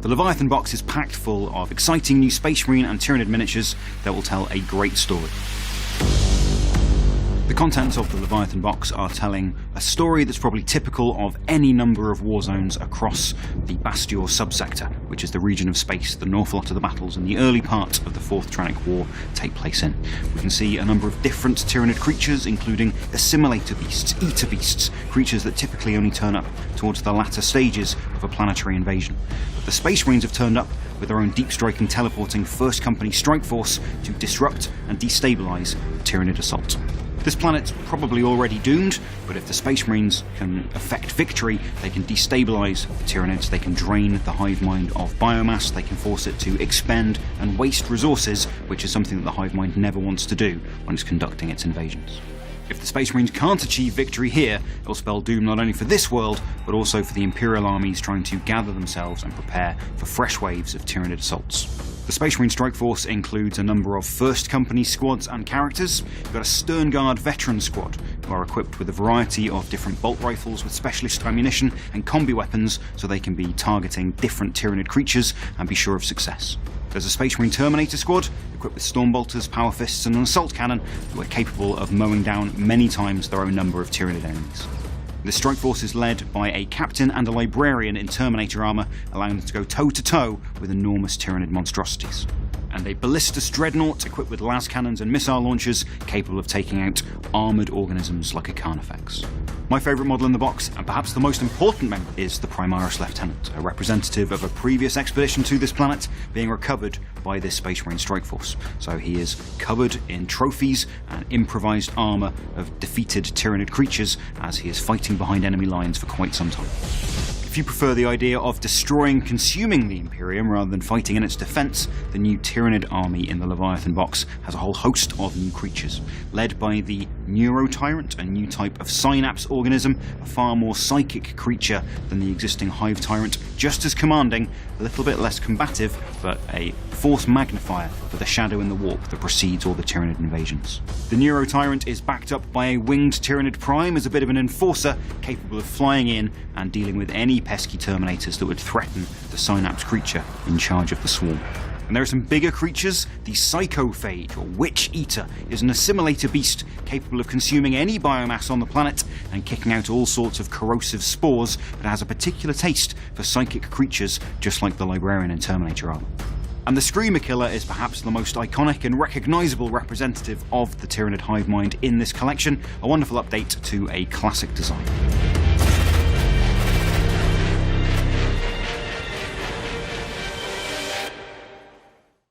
The Leviathan box is packed full of exciting new Space Marine and Tyranid miniatures that will tell a great story. The contents of the Leviathan box are telling a story that's probably typical of any number of war zones across the Bastion subsector, which is the region of space that an awful lot of the battles in the early part of the Fourth Tyrannic War take place in. We can see a number of different Tyranid creatures, including assimilator beasts, eater beasts, creatures that typically only turn up towards the latter stages of a planetary invasion. But the Space Marines have turned up with their own deep-striking, teleporting First Company strike force to disrupt and destabilise the Tyranid assault. This planet's probably already doomed, but if the Space Marines can effect victory, they can destabilise the Tyranids, they can drain the hive mind of biomass, they can force it to expend and waste resources, which is something that the hive mind never wants to do when it's conducting its invasions. If the Space Marines can't achieve victory here, it will spell doom not only for this world, but also for the Imperial armies trying to gather themselves and prepare for fresh waves of Tyranid assaults. The Space Marine Strike Force includes a number of First Company squads and characters. You've got a Stern Guard veteran squad, who are equipped with a variety of different bolt rifles with specialist ammunition and combi weapons, so they can be targeting different Tyranid creatures and be sure of success. There's a Space Marine Terminator squad, equipped with Stormbolters, Power Fists and an Assault Cannon, who are capable of mowing down many times their own number of Tyranid enemies. The strike force is led by a captain and a librarian in Terminator armour, allowing them to go toe-to-toe with enormous Tyranid monstrosities. And a Ballistus Dreadnought equipped with las cannons and missile launchers, capable of taking out armoured organisms like a Carnifex. My favourite model in the box, and perhaps the most important member, is the Primaris Lieutenant, a representative of a previous expedition to this planet being recovered by this Space Marine Strike Force. So he is covered in trophies and improvised armour of defeated Tyranid creatures as he is fighting behind enemy lines for quite some time. If you prefer the idea of destroying, consuming the Imperium rather than fighting in its defence, the new Tyranid army in the Leviathan box has a whole host of new creatures, led by the Neurotyrant, a new type of synapse organism, a far more psychic creature than the existing Hive Tyrant, just as commanding, a little bit less combative, but a force magnifier for the shadow in the warp that precedes all the Tyranid invasions. The Neurotyrant is backed up by a winged Tyranid Prime as a bit of an enforcer, capable of flying in and dealing with any pesky Terminators that would threaten the Synapse creature in charge of the swarm. And there are some bigger creatures. The Psychophage, or Witch Eater, is an assimilator beast capable of consuming any biomass on the planet and kicking out all sorts of corrosive spores, but has a particular taste for psychic creatures, just like the Librarian in Terminator armor. And the Screamer Killer is perhaps the most iconic and recognisable representative of the Tyranid hive mind in this collection, a wonderful update to a classic design.